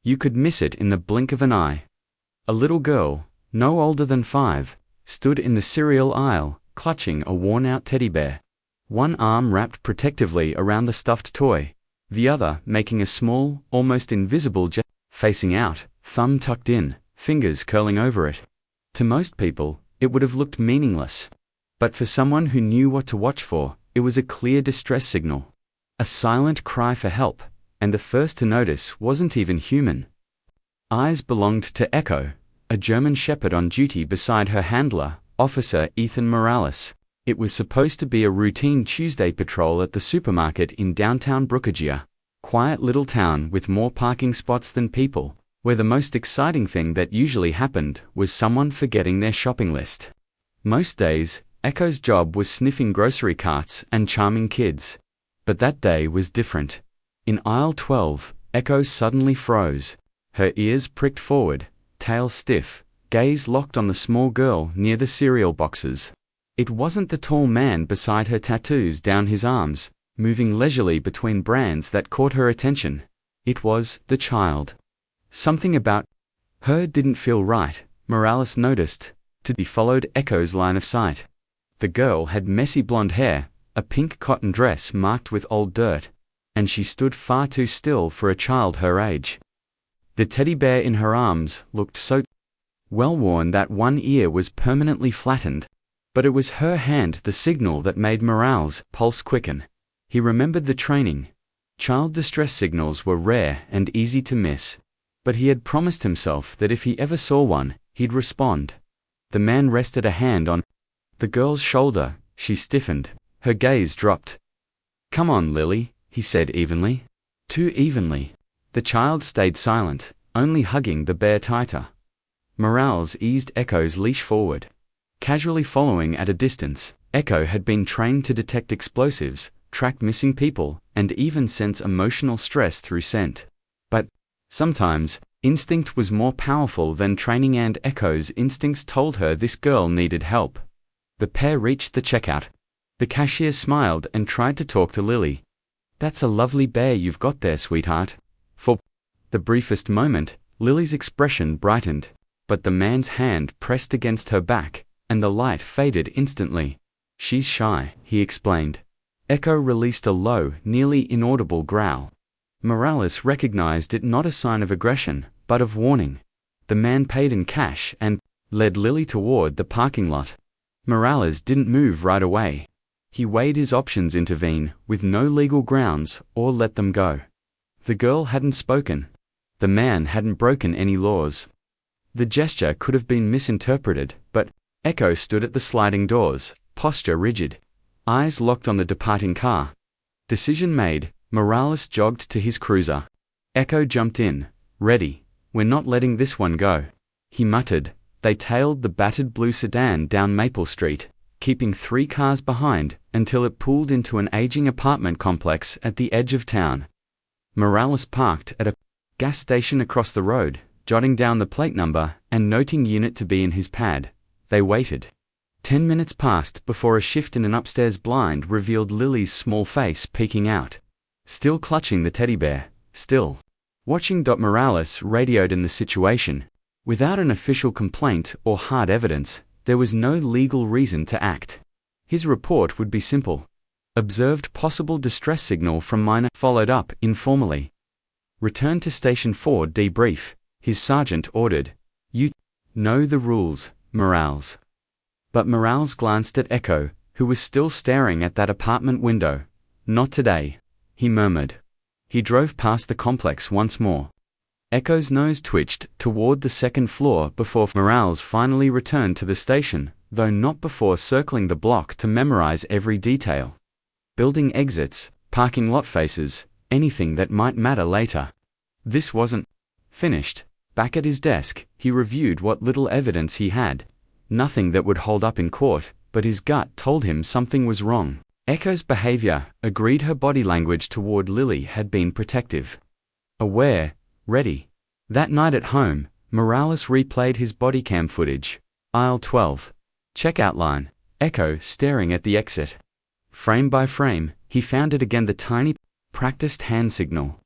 You could miss it in the blink of an eye. A little girl, no older than 5, stood in the cereal aisle, clutching a worn-out teddy bear. One arm wrapped protectively around the stuffed toy, the other making a small, almost invisible gesture, facing out, thumb tucked in, fingers curling over it. To most people, it would have looked meaningless. But for someone who knew what to watch for, it was a clear distress signal. A silent cry for help, and the first to notice wasn't even human. Eyes belonged to Echo, a German shepherd on duty beside her handler, Officer Ethan Morales. It was supposed to be a routine Tuesday patrol at the supermarket in downtown Brookagea, quiet little town with more parking spots than people, where the most exciting thing that usually happened was someone forgetting their shopping list. Most days, Echo's job was sniffing grocery carts and charming kids. But that day was different. In aisle 12, Echo suddenly froze. Her ears pricked forward, tail stiff, gaze locked on the small girl near the cereal boxes. It wasn't the tall man beside her, tattoos down his arms, moving leisurely between brands, that caught her attention. It was the child. Something about her didn't feel right, Morales noticed. He followed Echo's line of sight. The girl had messy blonde hair, a pink cotton dress marked with old dirt, and she stood far too still for a child her age. The teddy bear in her arms looked so well-worn that one ear was permanently flattened. But it was her hand, the signal, that made Morales' pulse quicken. He remembered the training. Child distress signals were rare and easy to miss. But he had promised himself that if he ever saw one, he'd respond. The man rested a hand on the girl's shoulder. She stiffened. Her gaze dropped. "Come on, Lily," he said evenly. Too evenly. The child stayed silent, only hugging the bear tighter. Morales eased Echo's leash forward. Casually following at a distance, Echo had been trained to detect explosives, track missing people, and even sense emotional stress through scent. But sometimes, instinct was more powerful than training, and Echo's instincts told her this girl needed help. The pair reached the checkout. The cashier smiled and tried to talk to Lily. "That's a lovely bear you've got there, sweetheart." For the briefest moment, Lily's expression brightened, but the man's hand pressed against her back, and the light faded instantly. "She's shy," he explained. Echo released a low, nearly inaudible growl. Morales recognized it, not a sign of aggression, but of warning. The man paid in cash and led Lily toward the parking lot. Morales didn't move right away. He weighed his options: intervene, with no legal grounds, or let them go. The girl hadn't spoken. The man hadn't broken any laws. The gesture could have been misinterpreted, but Echo stood at the sliding doors, posture rigid, eyes locked on the departing car. Decision made, Morales jogged to his cruiser. Echo jumped in. "Ready. We're not letting this one go," he muttered. They tailed the battered blue sedan down Maple Street, keeping 3 cars behind, until it pulled into an aging apartment complex at the edge of town. Morales parked at a gas station across the road, jotting down the plate number and noting unit to be in his pad. They waited. 10 minutes passed before a shift in an upstairs blind revealed Lily's small face peeking out. Still clutching the teddy bear, still watching. Morales radioed in the situation. Without an official complaint or hard evidence, there was no legal reason to act. His report would be simple. Observed possible distress signal from minor, followed up informally. Return to Station 4, debrief, his sergeant ordered. "You know the rules, Morales." But Morales glanced at Echo, who was still staring at that apartment window. "Not today," he murmured. He drove past the complex once more. Echo's nose twitched toward the second floor before Morales finally returned to the station, though not before circling the block to memorize every detail. Building exits, parking lot faces, anything that might matter later. This wasn't finished. Back at his desk, he reviewed what little evidence he had. Nothing that would hold up in court, but his gut told him something was wrong. Echo's behavior agreed. Her body language toward Lily had been protective. Aware, ready. That night at home, Morales replayed his body cam footage. Aisle 12. Checkout line. Echo staring at the exit. Frame by frame, he found it again, the tiny, practiced hand signal.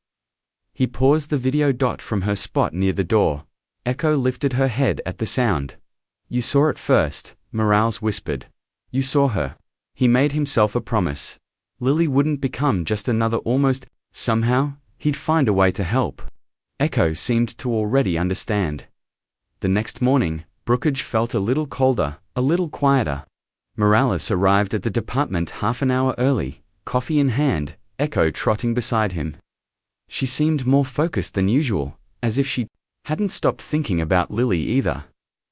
He paused the video dot from her spot near the door. Echo lifted her head at the sound. You saw it first, Morales whispered. You saw her. He made himself a promise. Lily wouldn't become just another almost. Somehow, he'd find a way to help. Echo seemed to already understand. The next morning, Brookage felt a little colder, a little quieter. Morales arrived at the department half an hour early, coffee in hand, Echo trotting beside him. She seemed more focused than usual, as if she hadn't stopped thinking about Lily either.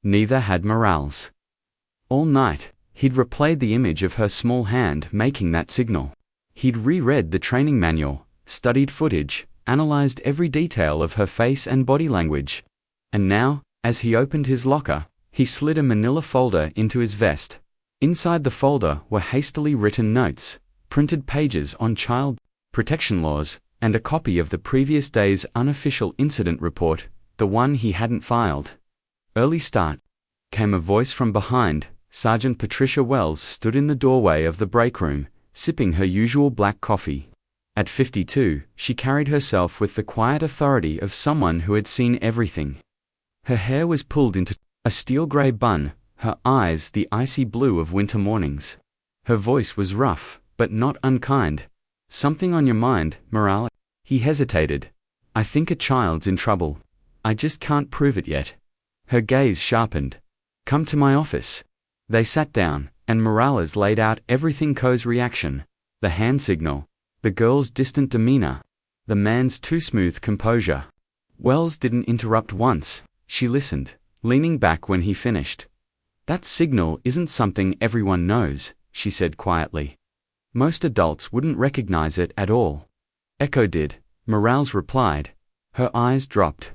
Neither had Morales. All night, he'd replayed the image of her small hand making that signal. He'd reread the training manual, studied footage, analyzed every detail of her face and body language. And now, as he opened his locker, he slid a manila folder into his vest. Inside the folder were hastily written notes, printed pages on child protection laws, and a copy of the previous day's unofficial incident report, the one he hadn't filed. Early start. Came a voice from behind. Sergeant Patricia Wells stood in the doorway of the break room, sipping her usual black coffee. At 52, she carried herself with the quiet authority of someone who had seen everything. Her hair was pulled into a steel gray bun, her eyes the icy blue of winter mornings. Her voice was rough, but not unkind. Something on your mind, Morales? He hesitated. I think a child's in trouble. I just can't prove it yet. Her gaze sharpened. Come to my office. They sat down, and Morales laid out everything: Co's reaction, the hand signal, the girl's distant demeanor, the man's too smooth composure. Wells didn't interrupt once. She listened, leaning back when he finished. That signal isn't something everyone knows, she said quietly. Most adults wouldn't recognize it at all. Echo did, Morales replied. Her eyes dropped.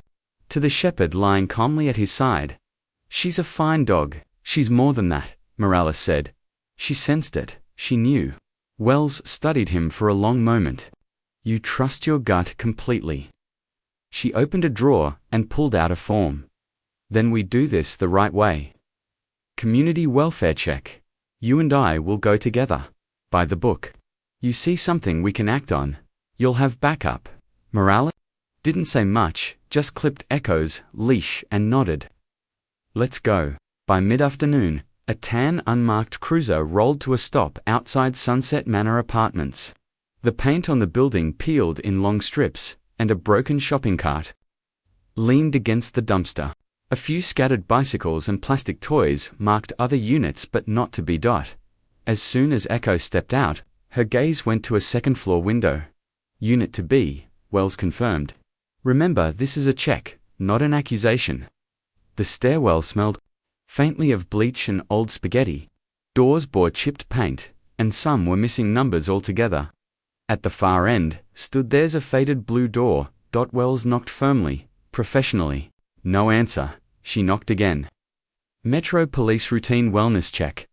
To the shepherd lying calmly at his side. She's a fine dog. She's more than that, Morales said. She sensed it, she knew. Wells studied him for a long moment. You trust your gut completely. She opened a drawer and pulled out a form. Then we do this the right way. Community welfare check. You and I will go together. By the book. You see something we can act on. You'll have backup. Morales didn't say much, just clipped Echo's leash and nodded. Let's go. By mid-afternoon, a tan unmarked cruiser rolled to a stop outside Sunset Manor Apartments. The paint on the building peeled in long strips, and a broken shopping cart leaned against the dumpster. A few scattered bicycles and plastic toys marked other units, but not to be. As soon as Echo stepped out, her gaze went to a second-floor window. Unit to be, Wells confirmed. Remember, this is a check, not an accusation. The stairwell smelled faintly of bleach and old spaghetti. Doors bore chipped paint, and some were missing numbers altogether. At the far end, stood there's a faded blue door. Wells knocked firmly, professionally. No answer. She knocked again. Metro Police routine wellness check.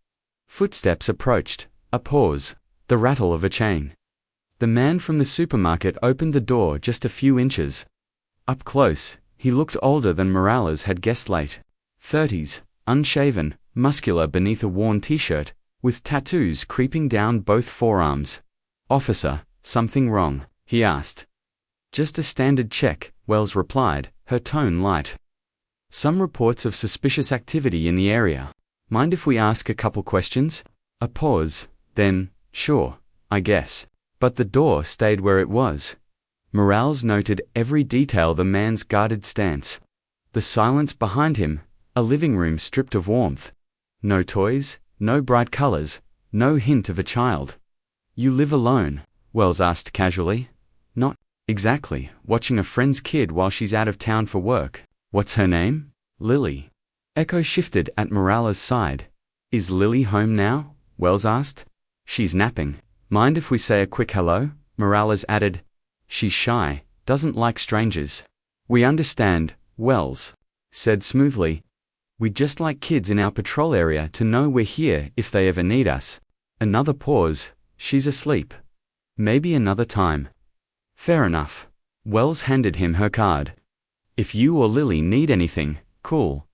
Footsteps approached, a pause, the rattle of a chain. The man from the supermarket opened the door just a few inches. Up close, he looked older than Morales had guessed. Late 30s, unshaven, muscular beneath a worn t-shirt, with tattoos creeping down both forearms. Officer, something wrong? He asked. Just a standard check, Wells replied, her tone light. Some reports of suspicious activity in the area. Mind if we ask a couple questions? A pause, then, sure, I guess. But the door stayed where it was. Morales noted every detail: the man's guarded stance, the silence behind him, a living room stripped of warmth. No toys, no bright colors, no hint of a child. You live alone? Wells asked casually. Not exactly, watching a friend's kid while she's out of town for work. What's her name? Lily. Echo shifted at Morales' side. Is Lily home now? Wells asked. She's napping. Mind if we say a quick hello? Morales added. She's shy, doesn't like strangers. We understand, Wells said smoothly. We'd just like kids in our patrol area to know we're here if they ever need us. Another pause. She's asleep. Maybe another time. Fair enough. Wells handed him her card. If you or Lily need anything, cool.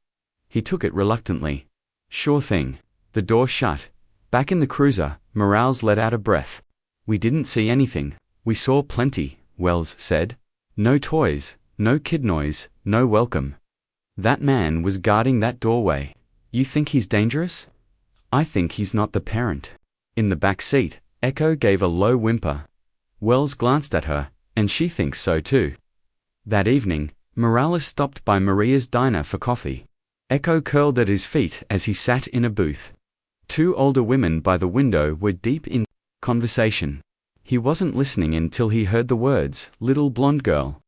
He took it reluctantly. Sure thing. The door shut. Back in the cruiser, Morales let out a breath. We didn't see anything. We saw plenty, Wells said. No toys, no kid noise, no welcome. That man was guarding that doorway. You think he's dangerous? I think he's not the parent. In the back seat, Echo gave a low whimper. Wells glanced at her, and she thinks so too. That evening, Morales stopped by Maria's diner for coffee. Echo curled at his feet as he sat in a booth. Two older women by the window were deep in conversation. He wasn't listening until he heard the words, "Little blonde girl."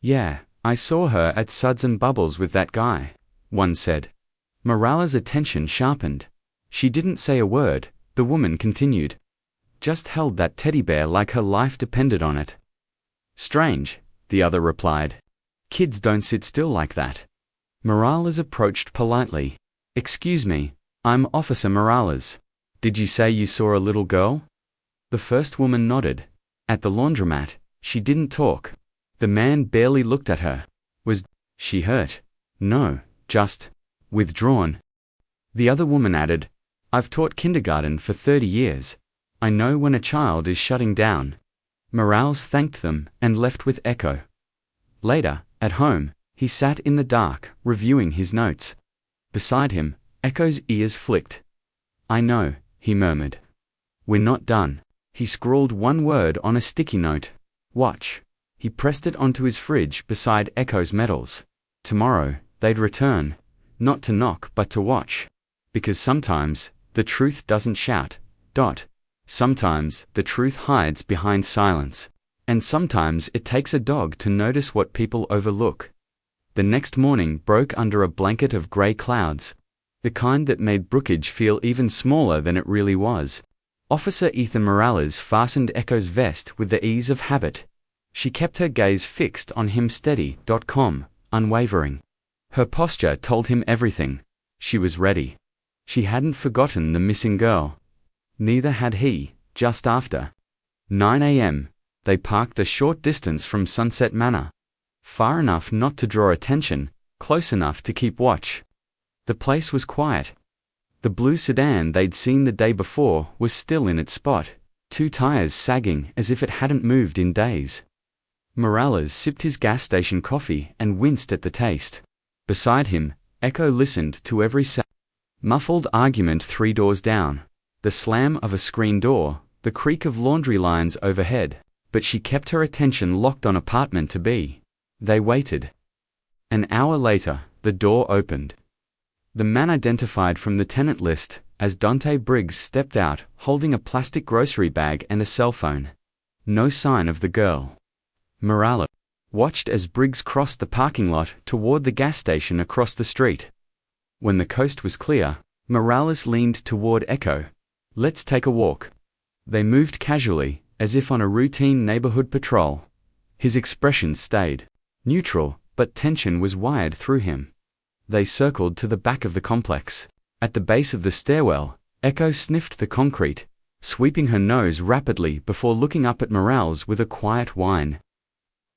"Yeah, I saw her at Suds and Bubbles with that guy," one said. Morales' attention sharpened. She didn't say a word, the woman continued. "Just held that teddy bear like her life depended on it." "Strange," the other replied. "Kids don't sit still like that." Morales approached politely. "Excuse me, I'm Officer Morales. Did you say you saw a little girl?" The first woman nodded. "At the laundromat." She didn't talk. The man barely looked at her. "Was she hurt?" "No, just withdrawn." The other woman added, "I've taught kindergarten for 30 years. I know when a child is shutting down." Morales thanked them and left with Echo. Later, at home, he sat in the dark, reviewing his notes. Beside him, Echo's ears flicked. "I know," he murmured. "We're not done." He scrawled one word on a sticky note. "Watch." He pressed it onto his fridge beside Echo's medals. Tomorrow, they'd return. Not to knock but to watch. Because sometimes, the truth doesn't shout. Sometimes, the truth hides behind silence. And sometimes it takes a dog to notice what people overlook. The next morning broke under a blanket of grey clouds. The kind that made Brookage feel even smaller than it really was. Officer Ethan Morales fastened Echo's vest with the ease of habit. She kept her gaze fixed on him steady, unwavering. Her posture told him everything. She was ready. She hadn't forgotten the missing girl. Neither had he. Just after 9 a.m., they parked a short distance from Sunset Manor. Far enough not to draw attention, close enough to keep watch. The place was quiet. The blue sedan they'd seen the day before was still in its spot, two tires sagging as if it hadn't moved in days. Morales sipped his gas station coffee and winced at the taste. Beside him, Echo listened to every muffled argument 3 doors down, the slam of a screen door, the creak of laundry lines overhead, but she kept her attention locked on apartment to be. They waited. An hour later, the door opened. The man identified from the tenant list as Dante Briggs stepped out, holding a plastic grocery bag and a cell phone. No sign of the girl. Morales watched as Briggs crossed the parking lot toward the gas station across the street. When the coast was clear, Morales leaned toward Echo. "Let's take a walk." They moved casually, as if on a routine neighborhood patrol. His expression stayed neutral, but tension was wired through him. They circled to the back of the complex. At the base of the stairwell, Echo sniffed the concrete, sweeping her nose rapidly before looking up at Morales with a quiet whine.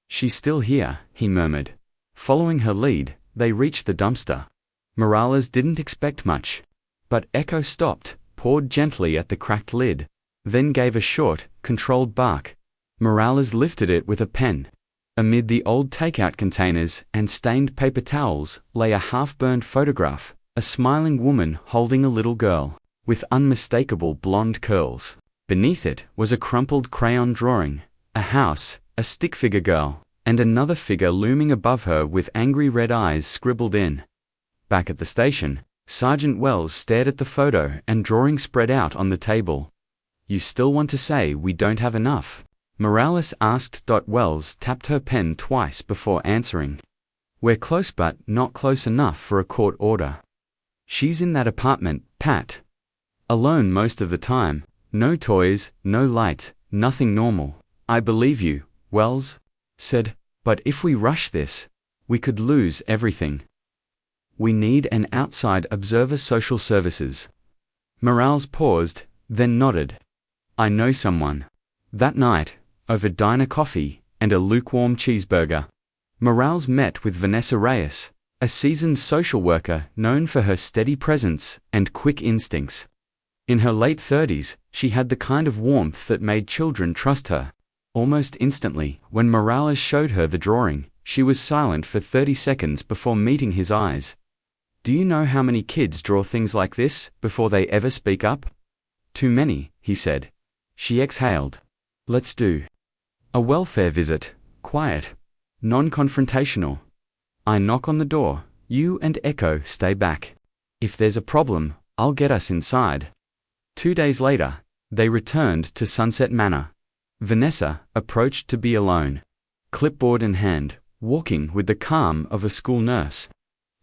"She's still here," he murmured. Following her lead, they reached the dumpster. Morales didn't expect much. But Echo stopped, pawed gently at the cracked lid, then gave a short, controlled bark. Morales lifted it with a pen. Amid the old takeout containers and stained paper towels lay a half-burned photograph, a smiling woman holding a little girl, with unmistakable blonde curls. Beneath it was a crumpled crayon drawing, a house, a stick figure girl, and another figure looming above her with angry red eyes scribbled in. Back at the station, Sergeant Wells stared at the photo and drawing spread out on the table. "You still want to say we don't have enough?" Morales asked. Wells tapped her pen twice before answering. "We're close but not close enough for a court order. She's in that apartment, Pat. Alone most of the time, no toys, no light, nothing normal." "I believe you," Wells said, "but if we rush this, we could lose everything. We need an outside observer. Social services." Morales paused, then nodded. "I know someone." That night, over diner coffee and a lukewarm cheeseburger, Morales met with Vanessa Reyes, a seasoned social worker known for her steady presence and quick instincts. In her late 30s, she had the kind of warmth that made children trust her. Almost instantly, when Morales showed her the drawing, she was silent for 30 seconds before meeting his eyes. Do you know how many kids draw things like this before they ever speak up? Too many, he said. She exhaled. Let's do a welfare visit, quiet, non-confrontational. I knock on the door, you and Echo stay back. If there's a problem, I'll get us inside. 2 days later, they returned to Sunset Manor. Vanessa approached to be alone, clipboard in hand, walking with the calm of a school nurse.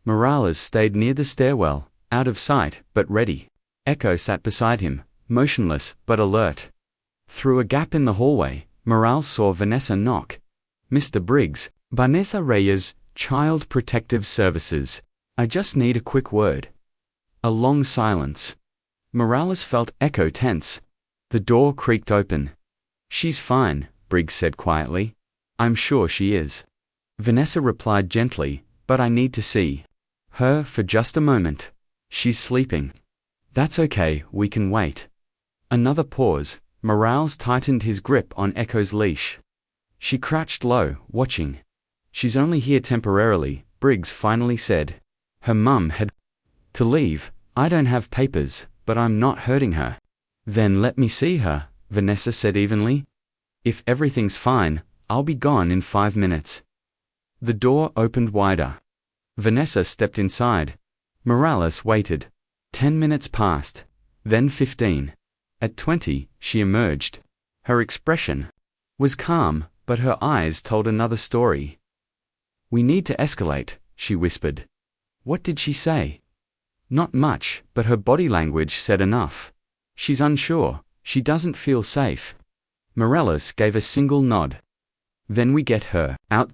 Morales stayed near the stairwell, out of sight but ready. Echo sat beside him, motionless but alert. Through a gap in the hallway, Morales saw Vanessa knock. Mr. Briggs, Vanessa Reyes, Child Protective Services. I just need a quick word. A long silence. Morales felt Echo tense. The door creaked open. She's fine, Briggs said quietly. I'm sure she is. Vanessa replied gently, but I need to see her for just a moment. She's sleeping. That's okay, we can wait. Another pause. Morales tightened his grip on Echo's leash. She crouched low, watching. She's only here temporarily, Briggs finally said. Her mum had to leave. I don't have papers, but I'm not hurting her. Then let me see her, Vanessa said evenly. If everything's fine, I'll be gone in 5 minutes. The door opened wider. Vanessa stepped inside. Morales waited. 10 minutes passed, then 15. At 20, she emerged. Her expression was calm, but her eyes told another story. We need to escalate, she whispered. What did she say? Not much, but her body language said enough. She's unsure, she doesn't feel safe. Morales gave a single nod. Then we get her out.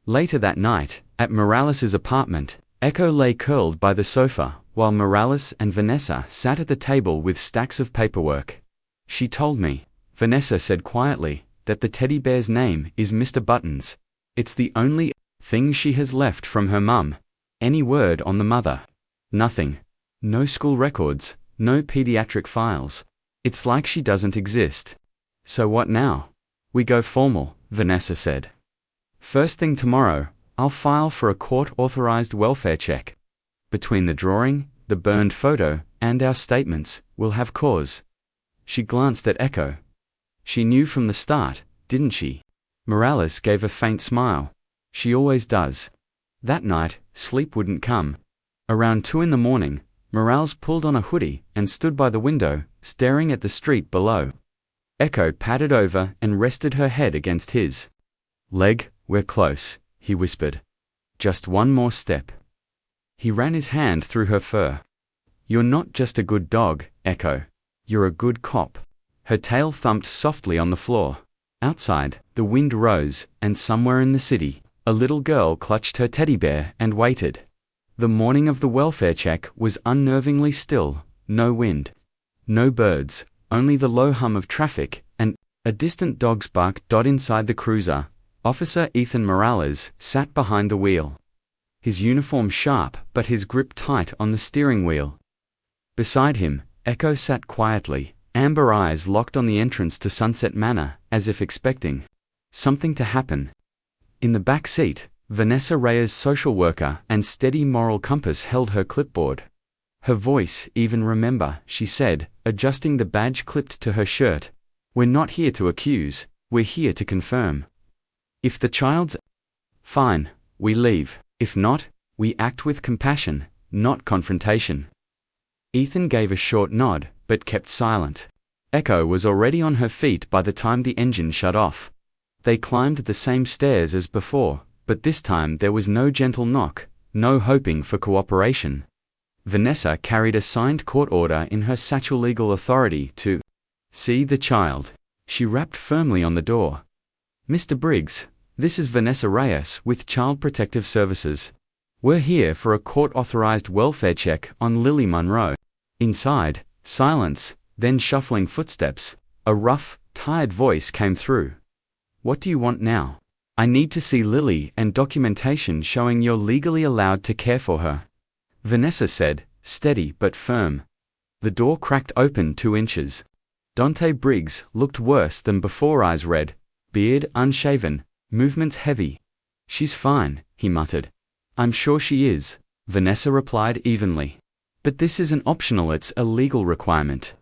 Later that night, at Morales's apartment, Echo lay curled by the sofa, while Morales and Vanessa sat at the table with stacks of paperwork. She told me, Vanessa said quietly, that the teddy bear's name is Mr. Buttons. It's the only thing she has left from her mum. Any word on the mother? Nothing. No school records, no pediatric files. It's like she doesn't exist. So what now? We go formal, Vanessa said. First thing tomorrow, I'll file for a court-authorized welfare check. Between the drawing, the burned photo, and our statements, we'll have cause. She glanced at Echo. She knew from the start, didn't she? Morales gave a faint smile. She always does. That night, sleep wouldn't come. Around 2 in the morning, Morales pulled on a hoodie and stood by the window, staring at the street below. Echo padded over and rested her head against his leg. We're close, he whispered. Just one more step. He ran his hand through her fur. You're not just a good dog, Echo. You're a good cop. Her tail thumped softly on the floor. Outside, the wind rose, and somewhere in the city, a little girl clutched her teddy bear and waited. The morning of the welfare check was unnervingly still, no wind. No birds, only the low hum of traffic, and a distant dog's bark. Inside the cruiser, Officer Ethan Morales sat behind the wheel. His uniform sharp but his grip tight on the steering wheel. Beside him, Echo sat quietly, amber eyes locked on the entrance to Sunset Manor, as if expecting something to happen. In the back seat, Vanessa Reyes, social worker and steady moral compass, held her clipboard. Her voice, even remember, she said, adjusting the badge clipped to her shirt. We're not here to accuse, we're here to confirm. If the child's fine, we leave. If not, we act with compassion, not confrontation. Ethan gave a short nod, but kept silent. Echo was already on her feet by the time the engine shut off. They climbed the same stairs as before, but this time there was no gentle knock, no hoping for cooperation. Vanessa carried a signed court order in her satchel, legal authority to see the child. She rapped firmly on the door. Mr. Briggs, this is Vanessa Reyes with Child Protective Services. We're here for a court-authorized welfare check on Lily Monroe. Inside, silence, then shuffling footsteps. A rough, tired voice came through. What do you want now? I need to see Lily and documentation showing you're legally allowed to care for her. Vanessa said, steady but firm. The door cracked open 2 inches. Dante Briggs looked worse than before, eyes red, beard unshaven, movements heavy. "She's fine," he muttered. "I'm sure she is," Vanessa replied evenly. "But this isn't optional, it's a legal requirement."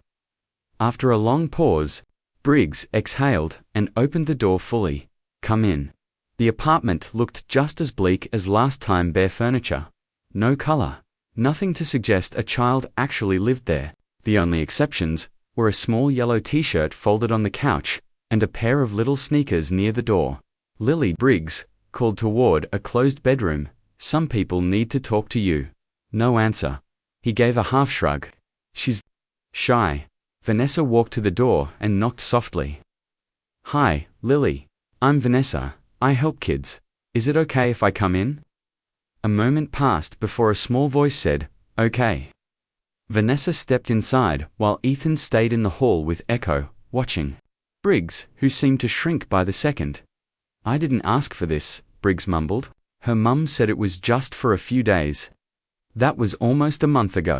After a long pause, Briggs exhaled and opened the door fully. "Come in." The apartment looked just as bleak as last time, bare furniture. No color. Nothing to suggest a child actually lived there. The only exceptions were a small yellow t-shirt folded on the couch and a pair of little sneakers near the door. "Lily," Briggs called toward a closed bedroom, "some people need to talk to you." No answer. He gave a half shrug. "She's shy." Vanessa walked to the door and knocked softly. "Hi, Lily. I'm Vanessa. I help kids. Is it okay if I come in?" A moment passed before a small voice said, "Okay." Vanessa stepped inside while Ethan stayed in the hall with Echo, watching. Briggs, who seemed to shrink by the second. "I didn't ask for this," Briggs mumbled. "Her mum said it was just for a few days." "That was almost a month ago."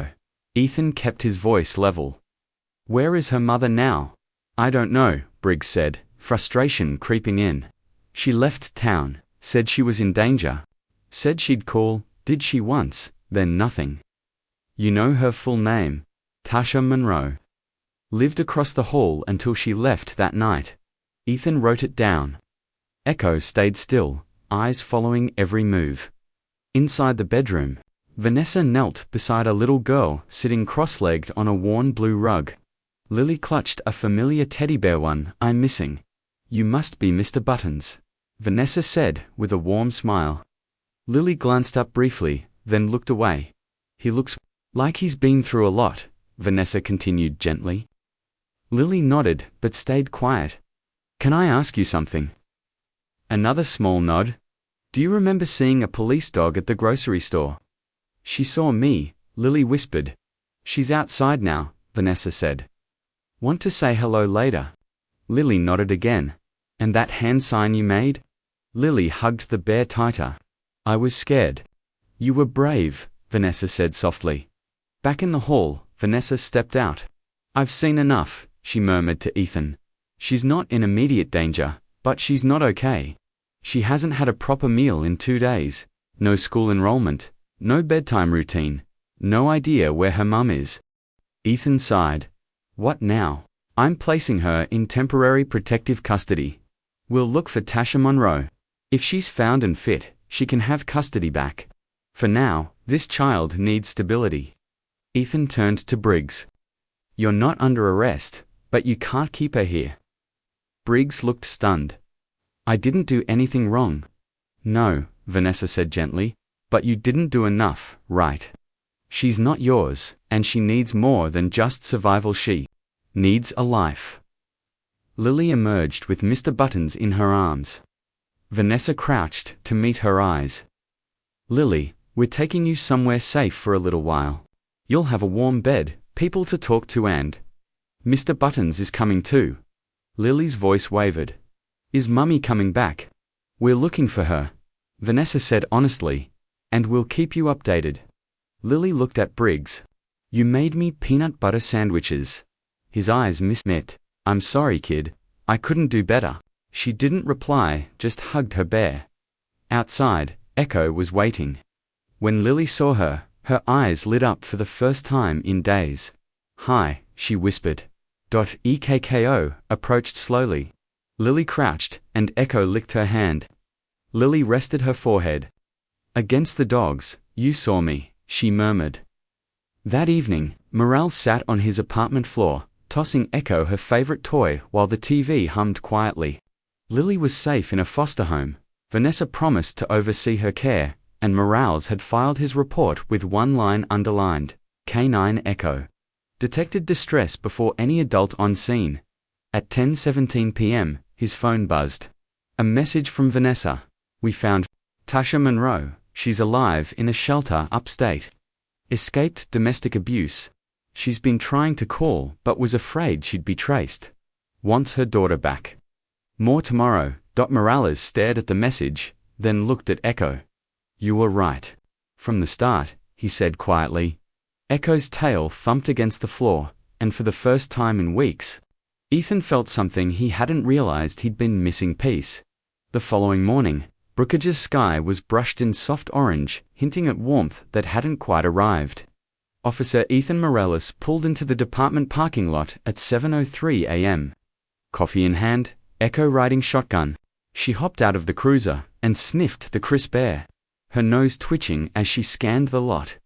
Ethan kept his voice level. "Where is her mother now?" "I don't know," Briggs said, frustration creeping in. "She left town, said she was in danger. Said she'd call, did she once, then nothing." "You know her full name?" "Tasha Monroe. Lived across the hall until she left that night." Ethan wrote it down. Echo stayed still, eyes following every move. Inside the bedroom, Vanessa knelt beside a little girl sitting cross-legged on a worn blue rug. Lily clutched a familiar teddy bear. "One I'm missing. You must be Mr. Buttons," Vanessa said with a warm smile. Lily glanced up briefly, then looked away. "He looks like he's been through a lot," Vanessa continued gently. Lily nodded but stayed quiet. "Can I ask you something?" Another small nod. "Do you remember seeing a police dog at the grocery store?" "She saw me," Lily whispered. "She's outside now," Vanessa said. "Want to say hello later?" Lily nodded again. "And that hand sign you made?" Lily hugged the bear tighter. "I was scared." "You were brave," Vanessa said softly. Back in the hall, Vanessa stepped out. "I've seen enough," she murmured to Ethan. "She's not in immediate danger, but she's not okay. She hasn't had a proper meal in 2 days, no school enrollment, no bedtime routine, no idea where her mum is." Ethan sighed. "What now?" "I'm placing her in temporary protective custody. We'll look for Tasha Monroe. If she's found and fit, she can have custody back. For now, this child needs stability." Ethan turned to Briggs. "You're not under arrest, but you can't keep her here." Briggs looked stunned. "I didn't do anything wrong." "No," Vanessa said gently, "but you didn't do enough, right? She's not yours, and she needs more than just survival. She needs a life." Lily emerged with Mr. Buttons in her arms. Vanessa crouched to meet her eyes. "Lily, we're taking you somewhere safe for a little while. You'll have a warm bed, people to talk to, and Mr. Buttons is coming too." Lily's voice wavered. "Is Mummy coming back?" "We're looking for her," Vanessa said honestly, "and we'll keep you updated." Lily looked at Briggs. "You made me peanut butter sandwiches." His eyes met. "I'm sorry, kid. I couldn't do better." She didn't reply, just hugged her bear. Outside, Echo was waiting. When Lily saw her, her eyes lit up for the first time in days. "Hi," she whispered. Ekko approached slowly. Lily crouched, and Echo licked her hand. Lily rested her forehead. "Against the dogs, you saw me," she murmured. That evening, Morale sat on his apartment floor, tossing Echo her favorite toy while the TV hummed quietly. Lily was safe in a foster home. Vanessa promised to oversee her care, and Morales had filed his report with one line underlined: Canine Echo. Detected distress before any adult on scene. At 10:17 p.m., his phone buzzed. A message from Vanessa. "We found Tasha Monroe. She's alive in a shelter upstate. Escaped domestic abuse. She's been trying to call but was afraid she'd be traced. Wants her daughter back. More tomorrow." Morales stared at the message, then looked at Echo. "You were right. From the start," he said quietly. Echo's tail thumped against the floor, and for the first time in weeks, Ethan felt something he hadn't realized he'd been missing piece. The following morning, Brookage's sky was brushed in soft orange, hinting at warmth that hadn't quite arrived. Officer Ethan Morales pulled into the department parking lot at 7:03 a.m. Coffee in hand, Echo riding shotgun. She hopped out of the cruiser and sniffed the crisp air, her nose twitching as she scanned the lot.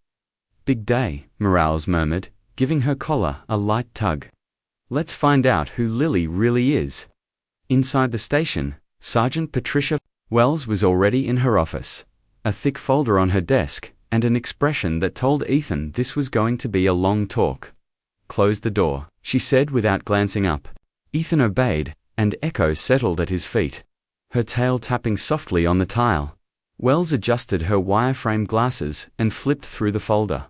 "Big day," Morales murmured, giving her collar a light tug. "Let's find out who Lily really is." Inside the station, Sergeant Patricia Wells was already in her office, a thick folder on her desk, and an expression that told Ethan this was going to be a long talk. "Close the door," she said without glancing up. Ethan obeyed, and Echo settled at his feet, her tail tapping softly on the tile. Wells adjusted her wireframe glasses and flipped through the folder.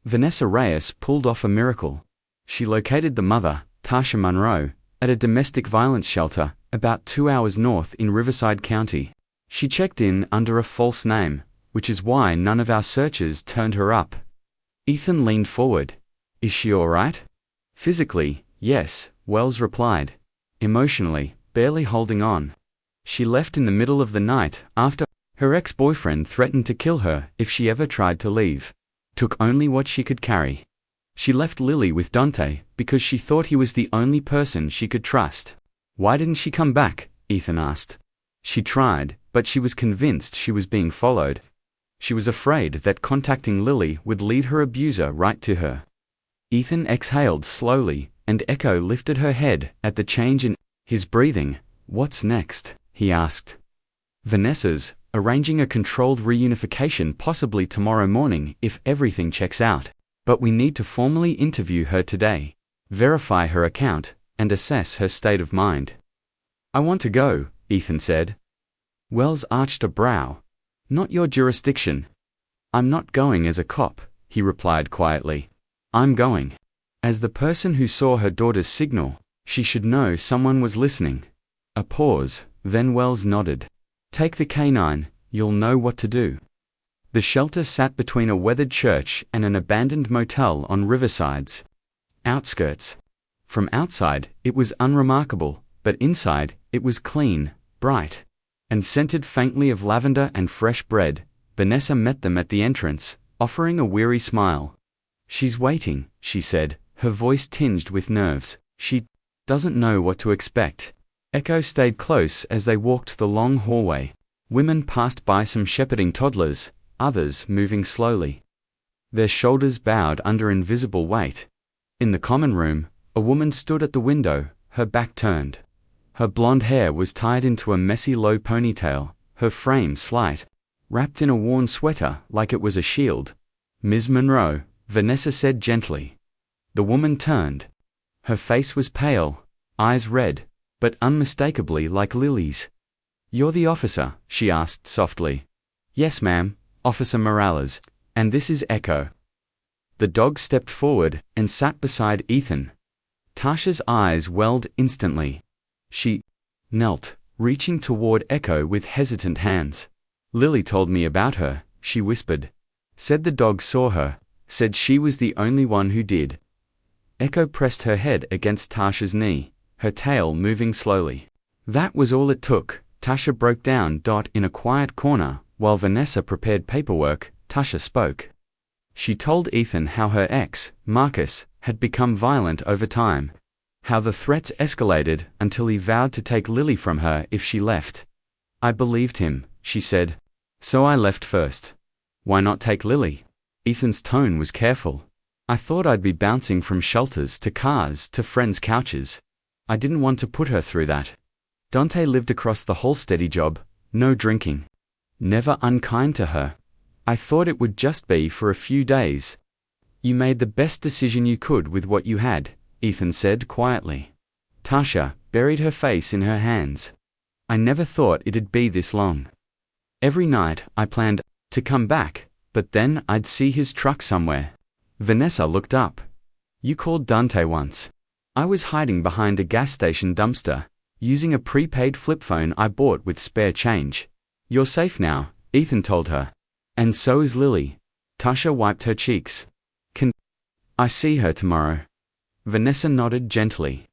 Vanessa Reyes pulled off a miracle. She located the mother, Tasha Monroe, at a domestic violence shelter about 2 hours north in Riverside County. She checked in under a false name, which is why none of our searches turned her up. Ethan leaned forward. "Is she all right?" "Physically, yes," Wells replied. "Emotionally, barely holding on. She left in the middle of the night after her ex-boyfriend threatened to kill her if she ever tried to leave. Took only what she could carry. She left Lily with Dante because she thought he was the only person she could trust." "Why didn't she come back?" Ethan asked. "She tried, but she was convinced she was being followed. She was afraid that contacting Lily would lead her abuser right to her." Ethan exhaled slowly, and Echo lifted her head at the change in his breathing. "What's next?" he asked. "Vanessa's arranging a controlled reunification possibly tomorrow morning if everything checks out. But we need to formally interview her today, verify her account, and assess her state of mind." "I want to go," Ethan said. Wells arched a brow. "Not your jurisdiction." "I'm not going as a cop," he replied quietly. "I'm going as the person who saw her daughter's signal. She should know someone was listening." A pause, then Wells nodded. "Take the canine, you'll know what to do." The shelter sat between a weathered church and an abandoned motel on Riverside's outskirts. From outside, it was unremarkable, but inside, it was clean, bright, and scented faintly of lavender and fresh bread. Vanessa met them at the entrance, offering a weary smile. "She's waiting," she said, her voice tinged with nerves. "She doesn't know what to expect." Echo stayed close as they walked the long hallway. Women passed by, some shepherding toddlers, others moving slowly, their shoulders bowed under invisible weight. In the common room, a woman stood at the window, her back turned. Her blonde hair was tied into a messy low ponytail, her frame slight, wrapped in a worn sweater like it was a shield. "Ms. Monroe," Vanessa said gently. The woman turned. Her face was pale, eyes red, but unmistakably like Lily's. "You're the officer?" she asked softly. "Yes, ma'am, Officer Morales, and this is Echo." The dog stepped forward and sat beside Ethan. Tasha's eyes welled instantly. She knelt, reaching toward Echo with hesitant hands. "Lily told me about her," she whispered. "Said the dog saw her, said she was the only one who did." Echo pressed her head against Tasha's knee, her tail moving slowly. "That was all it took." Tasha broke down. In a quiet corner, while Vanessa prepared paperwork, Tasha spoke. She told Ethan how her ex, Marcus, had become violent over time, how the threats escalated until he vowed to take Lily from her if she left. "I believed him," she said. "So I left first." "Why not take Lily?" Ethan's tone was careful. "I thought I'd be bouncing from shelters to cars to friends' couches. I didn't want to put her through that. Dante lived across the hall, steady job, no drinking. Never unkind to her. I thought it would just be for a few days." "You made the best decision you could with what you had," Ethan said quietly. Tasha buried her face in her hands. "I never thought it'd be this long. Every night I planned to come back, but then I'd see his truck somewhere." Vanessa looked up. "You called Dante once." "I was hiding behind a gas station dumpster, using a prepaid flip phone I bought with spare change." "You're safe now," Ethan told her. "And so is Lily." Tasha wiped her cheeks. "Can I see her tomorrow?" Vanessa nodded gently.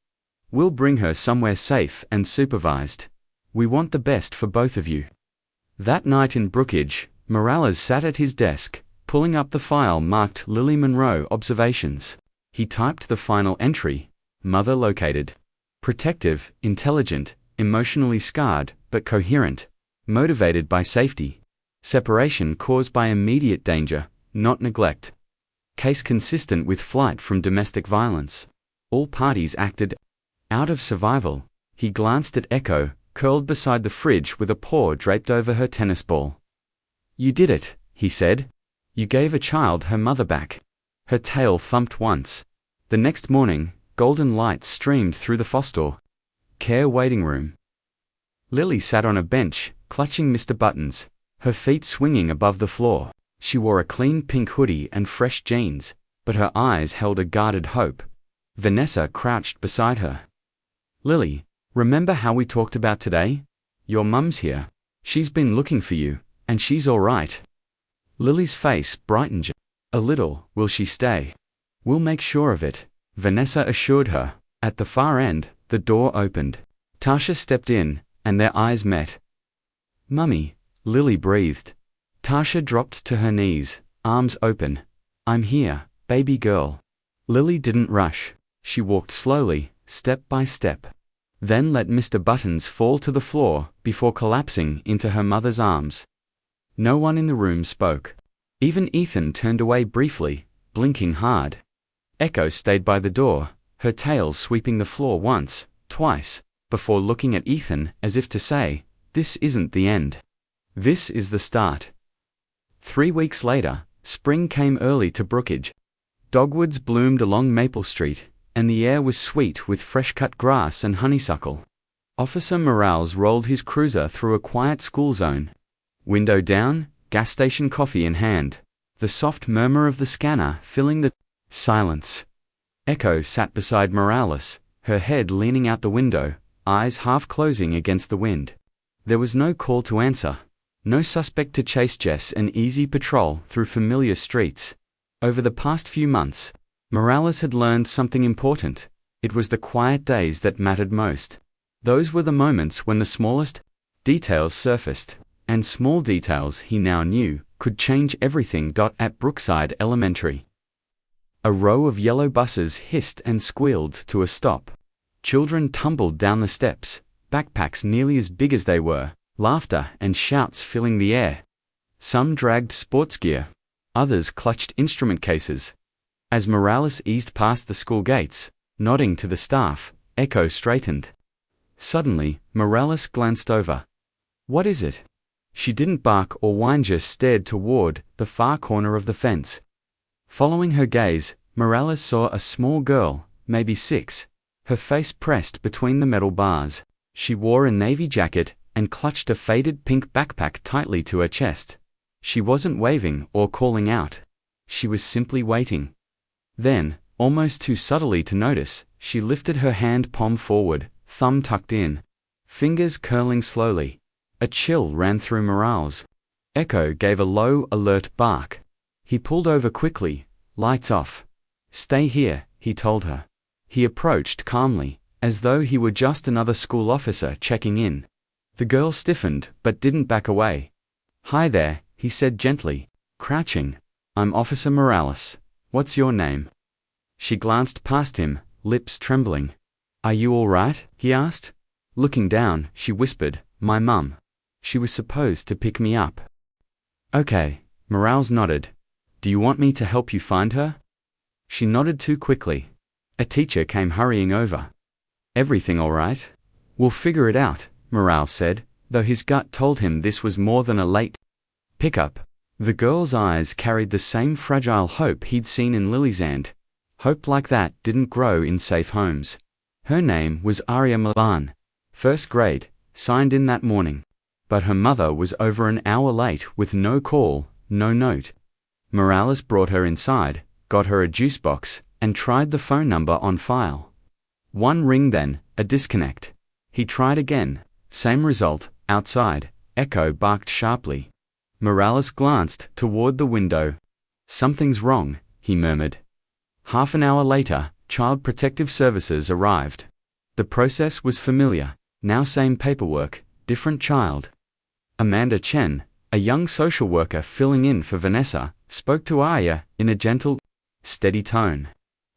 We'll bring her somewhere safe and supervised. We want the best for both of you." That night in Brookage, Morales sat at his desk, pulling up the file marked Lily Monroe Observations. He typed the final entry: mother located. Protective, intelligent, emotionally scarred, but coherent. Motivated by safety. Separation caused by immediate danger, not neglect. Case consistent with flight from domestic violence. All parties acted out of survival. He glanced at Echo, curled beside the fridge with a paw draped over her tennis ball. "You did it," he said. "You gave a child her mother back." Her tail thumped once. The next morning, golden lights streamed through the foster care waiting room. Lily sat on a bench, clutching Mr. Buttons, her feet swinging above the floor. She wore a clean pink hoodie and fresh jeans, but her eyes held a guarded hope. Vanessa crouched beside her. "Lily, remember how we talked about today? Your mum's here. She's been looking for you, and she's all right." Lily's face brightened a little. "Will she stay?" "We'll make sure of it," Vanessa assured her. At the far end, the door opened. Tasha stepped in, and their eyes met. "Mummy," Lily breathed. Tasha dropped to her knees, arms open. "I'm here, baby girl." Lily didn't rush. She walked slowly, step by step. Then let Mr. Buttons fall to the floor before collapsing into her mother's arms. No one in the room spoke. Even Ethan turned away briefly, blinking hard. Echo stayed by the door, her tail sweeping the floor once, twice, before looking at Ethan as if to say, "This isn't the end. This is the start." 3 weeks later, spring came early to Brookage. Dogwoods bloomed along Maple Street, and the air was sweet with fresh-cut grass and honeysuckle. Officer Morales rolled his cruiser through a quiet school zone. Window down, gas station coffee in hand, the soft murmur of the scanner filling the silence. Echo sat beside Morales, her head leaning out the window, eyes half closing against the wind. There was no call to answer. No suspect to chase Jess an easy patrol through familiar streets. Over the past few months, Morales had learned something important. It was the quiet days that mattered most. Those were the moments when the smallest details surfaced, and small details, he now knew, could change everything. At Brookside Elementary, a row of yellow buses hissed and squealed to a stop. Children tumbled down the steps, backpacks nearly as big as they were, laughter and shouts filling the air. Some dragged sports gear. Others clutched instrument cases. As Morales eased past the school gates, nodding to the staff, Echo straightened. Suddenly, Morales glanced over. "What is it?" She didn't bark or whine, just stared toward the far corner of the fence. Following her gaze, Morales saw a small girl, maybe 6, her face pressed between the metal bars. She wore a navy jacket and clutched a faded pink backpack tightly to her chest. She wasn't waving or calling out. She was simply waiting. Then, almost too subtly to notice, she lifted her hand palm forward, thumb tucked in, fingers curling slowly. A chill ran through Morales. Echo gave a low, alert bark. He pulled over quickly, lights off. "Stay here," he told her. He approached calmly, as though he were just another school officer checking in. The girl stiffened, but didn't back away. "Hi there," he said gently, crouching. "I'm Officer Morales. What's your name?" She glanced past him, lips trembling. "Are you all right?" he asked. Looking down, she whispered, "My mum. She was supposed to pick me up." "Okay," Morales nodded. "Do you want me to help you find her?" She nodded too quickly. A teacher came hurrying over. "Everything all right?" "We'll figure it out," Morales said, though his gut told him this was more than a late pickup. The girl's eyes carried the same fragile hope he'd seen in Lily's, and hope like that didn't grow in safe homes. Her name was Aria Milan, 1st grade, signed in that morning. But her mother was over an hour late with no call, no note. Morales brought her inside, got her a juice box, and tried the phone number on file. One ring, then a disconnect. He tried again, same result. Outside, Echo barked sharply. Morales glanced toward the window. "Something's wrong," he murmured. Half an hour later, Child Protective Services arrived. The process was familiar. Now same paperwork, different child. Amanda Chen, a young social worker filling in for Vanessa, spoke to Arya in a gentle, steady tone.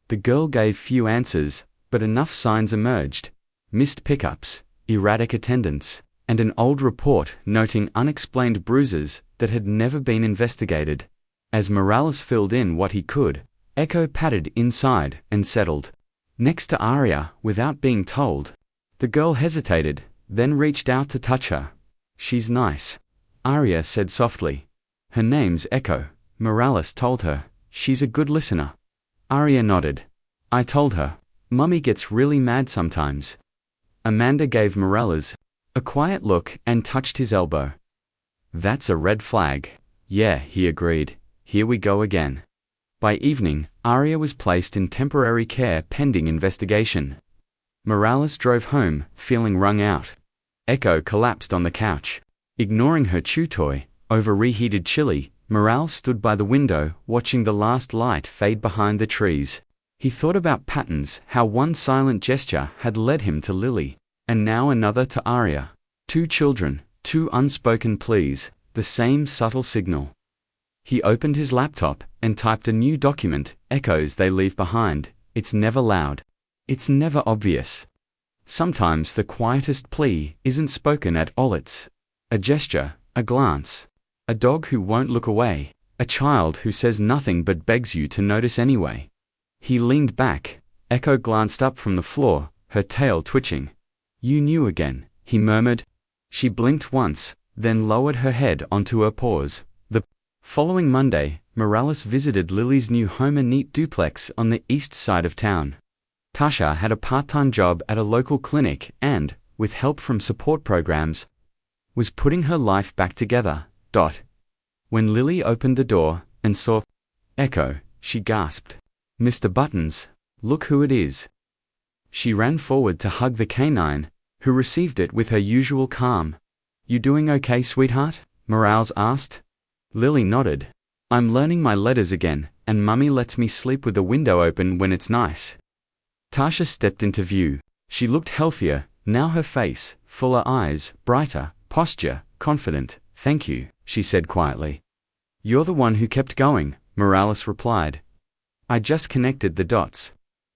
The girl gave few answers, but enough signs emerged. Missed pickups, erratic attendance, and an old report noting unexplained bruises that had never been investigated. As Morales filled in what he could, Echo padded inside and settled next to Arya without being told. The girl hesitated, then reached out to touch her. "She's nice," Arya said softly. "Her name's Echo," Morales told her. "She's a good listener." Arya nodded. "I told her. Mummy gets really mad sometimes." Amanda gave Morales a quiet look and touched his elbow. "That's a red flag." "Yeah," he agreed. "Here we go again." By evening, Arya was placed in temporary care pending investigation. Morales drove home, feeling wrung out. Echo collapsed on the couch. Ignoring her chew toy, over reheated chili, Morales stood by the window, watching the last light fade behind the trees. He thought about patterns, how one silent gesture had led him to Lily, and now another to Arya. 2 children, 2 unspoken pleas, the same subtle signal. He opened his laptop and typed a new document, echoes they leave behind. It's never loud. It's never obvious. Sometimes the quietest plea isn't spoken at all. It's a gesture, a glance, a dog who won't look away, a child who says nothing but begs you to notice anyway. He leaned back. Echo glanced up from the floor, her tail twitching. "You knew again," he murmured. She blinked once, then lowered her head onto her paws. The following Monday, Morales visited Lily's new home, a neat duplex on the east side of town. Tasha had a part-time job at a local clinic and, with help from support programs, was putting her life back together. When Lily opened the door and saw Echo, she gasped. "Mr. Buttons, look who it is." She ran forward to hug the canine, who received it with her usual calm. "You doing okay, sweetheart?" Morales asked. Lily nodded. "I'm learning my letters again, and Mummy lets me sleep with the window open when it's nice." Tasha stepped into view. She looked healthier, now her face, fuller eyes, brighter, posture, confident. "Thank you," she said quietly. "You're the one who kept going," Morales replied. "I just connected the dots."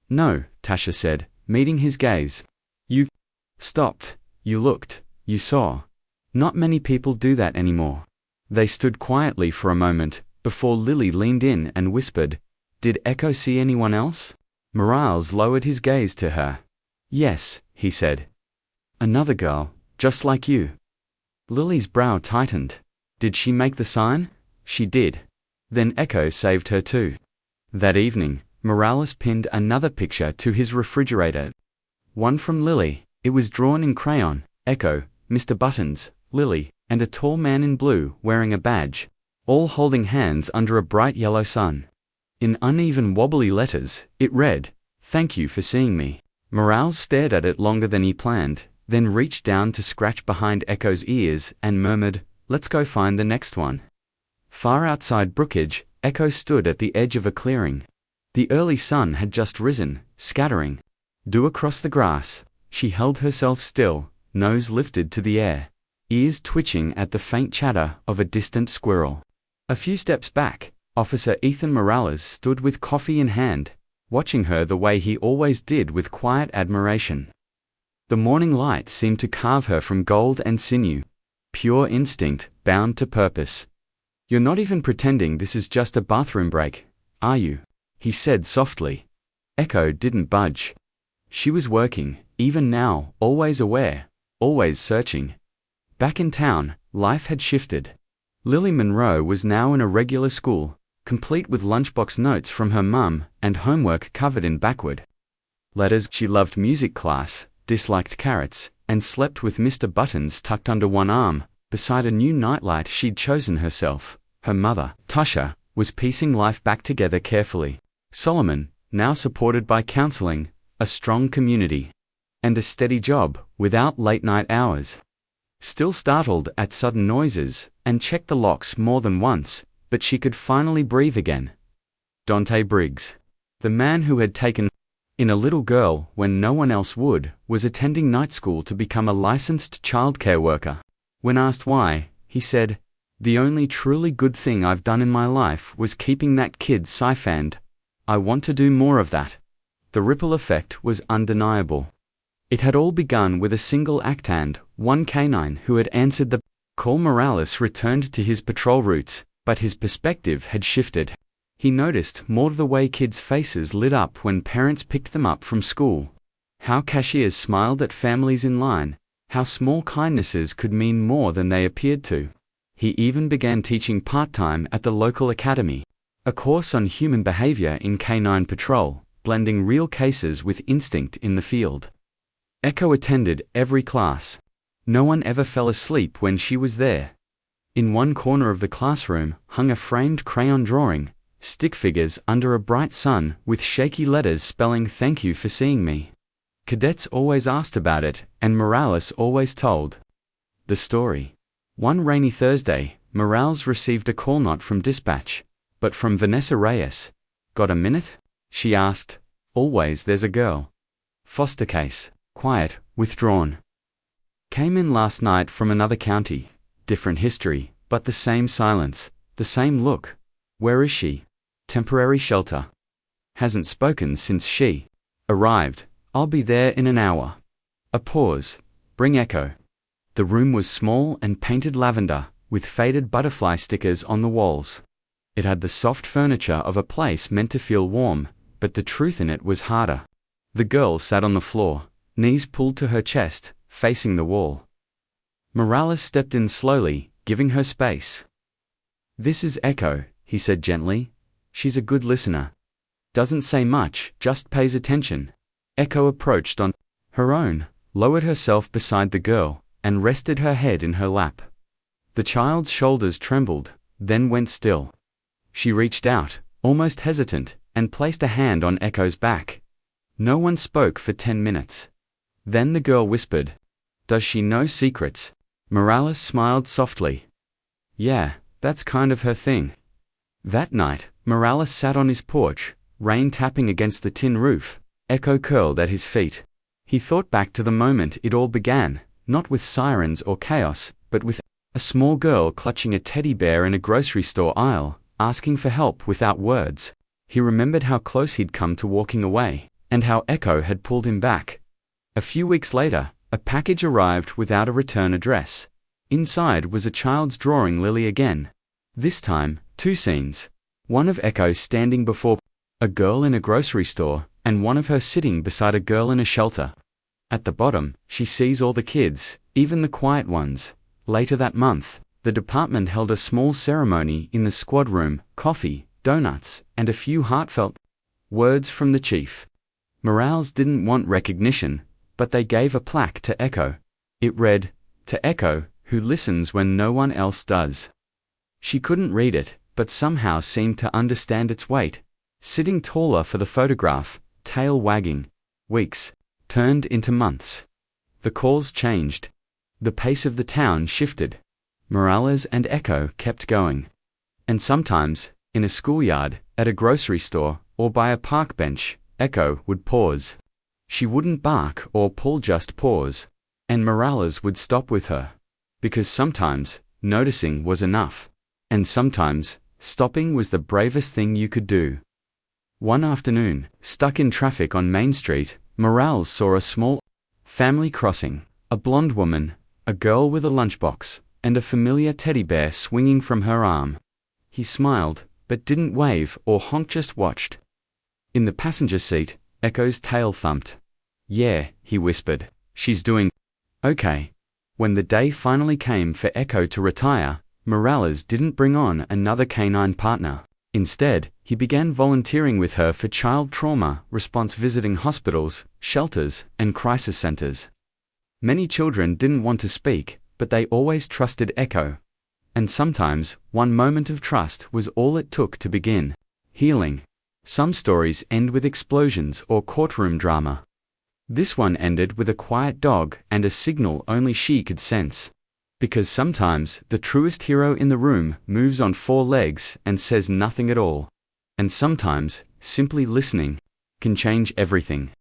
"No," Tasha said, meeting his gaze. "You stopped, you looked, you saw. Not many people do that anymore." They stood quietly for a moment, before Lily leaned in and whispered, "Did Echo see anyone else?" Morales lowered his gaze to her. "Yes," he said. "Another girl, just like you." Lily's brow tightened. "Did she make the sign?" "She did. Then Echo saved her too." That evening, Morales pinned another picture to his refrigerator. One from Lily. It was drawn in crayon. Echo, Mr. Buttons, Lily, and a tall man in blue wearing a badge, all holding hands under a bright yellow sun. In uneven wobbly letters, it read, "Thank you for seeing me." Morales stared at it longer than he planned, then reached down to scratch behind Echo's ears and murmured, "Let's go find the next one." Far outside Brookage, Echo stood at the edge of a clearing. The early sun had just risen, scattering dew across the grass. She held herself still, nose lifted to the air, ears twitching at the faint chatter of a distant squirrel. A few steps back, Officer Ethan Morales stood with coffee in hand, watching her the way he always did, with quiet admiration. The morning light seemed to carve her from gold and sinew. Pure instinct, bound to purpose. "You're not even pretending this is just a bathroom break, are you?" he said softly. Echo didn't budge. She was working, even now, always aware, always searching. Back in town, life had shifted. Lily Monroe was now in a regular school, complete with lunchbox notes from her mum and homework covered in backward letters. She loved music class, disliked carrots, and slept with Mr. Buttons tucked under one arm, beside a new nightlight she'd chosen herself. Her mother, Tasha, was piecing life back together carefully. Solomon, now supported by counseling, a strong community, and a steady job, without late-night hours. Still startled at sudden noises, and checked the locks more than once, but she could finally breathe again. Dante Briggs, the man who had taken In a little girl, when no one else would, was attending night school to become a licensed childcare worker. When asked why, he said, "The only truly good thing I've done in my life was keeping that kid siphoned. I want to do more of that." The ripple effect was undeniable. It had all begun with a single act, and one canine who had answered the call. Morales returned to his patrol routes, but his perspective had shifted. He noticed more the way kids' faces lit up when parents picked them up from school, how cashiers smiled at families in line, how small kindnesses could mean more than they appeared to. He even began teaching part-time at the local academy, a course on human behavior in canine patrol, blending real cases with instinct in the field. Echo attended every class. No one ever fell asleep when she was there. In one corner of the classroom hung a framed crayon drawing, stick figures under a bright sun with shaky letters spelling "Thank you for seeing me." Cadets always asked about it, and Morales always told the story. One rainy Thursday, Morales received a call not from dispatch, but from Vanessa Reyes. "Got a minute?" she asked. "Always there's a girl. Foster case, quiet, withdrawn. Came in last night from another county, different history, but the same silence, the same look. Where is she? Temporary shelter. Hasn't spoken since she arrived. I'll be there in an hour." A pause. "Bring Echo." The room was small and painted lavender, with faded butterfly stickers on the walls. It had the soft furniture of a place meant to feel warm, but the truth in it was harder. The girl sat on the floor, knees pulled to her chest, facing the wall. Morales stepped in slowly, giving her space. "This is Echo," he said gently. "She's a good listener. Doesn't say much, just pays attention." Echo approached on her own, lowered herself beside the girl, and rested her head in her lap. The child's shoulders trembled, then went still. She reached out, almost hesitant, and placed a hand on Echo's back. No one spoke for 10 minutes. Then the girl whispered, "Does she know secrets?" Morales smiled softly. "Yeah, that's kind of her thing." That night, Morales sat on his porch, rain tapping against the tin roof, Echo curled at his feet. He thought back to the moment it all began, not with sirens or chaos, but with a small girl clutching a teddy bear in a grocery store aisle, asking for help without words. He remembered how close he'd come to walking away, and how Echo had pulled him back. A few weeks later, a package arrived without a return address. Inside was a child's drawing Lily again. This time, 2 scenes. One of Echo standing before a girl in a grocery store, and one of her sitting beside a girl in a shelter. At the bottom, she sees all the kids, even the quiet ones. Later that month, the department held a small ceremony in the squad room, coffee, donuts, and a few heartfelt words from the chief. Morales didn't want recognition, but they gave a plaque to Echo. It read, "To Echo, who listens when no one else does." She couldn't read it, but somehow seemed to understand its weight. Sitting taller for the photograph, tail wagging. Weeks turned into months. The calls changed. The pace of the town shifted. Morales and Echo kept going. And sometimes, in a schoolyard, at a grocery store, or by a park bench, Echo would pause. She wouldn't bark or pull, just pause. And Morales would stop with her. Because sometimes, noticing was enough. And sometimes, stopping was the bravest thing you could do. One afternoon, stuck in traffic on Main Street, Morales saw a small family crossing, a blonde woman, a girl with a lunchbox, and a familiar teddy bear swinging from her arm. He smiled, but didn't wave or honk, just watched. In the passenger seat, Echo's tail thumped. "Yeah," he whispered, "she's doing okay." When the day finally came for Echo to retire, Morales didn't bring on another canine partner. Instead, he began volunteering with her for child trauma response, visiting hospitals, shelters, and crisis centers. Many children didn't want to speak, but they always trusted Echo. And sometimes, one moment of trust was all it took to begin healing. Some stories end with explosions or courtroom drama. This one ended with a quiet dog and a signal only she could sense. Because sometimes, the truest hero in the room moves on 4 legs and says nothing at all. And sometimes, simply listening can change everything.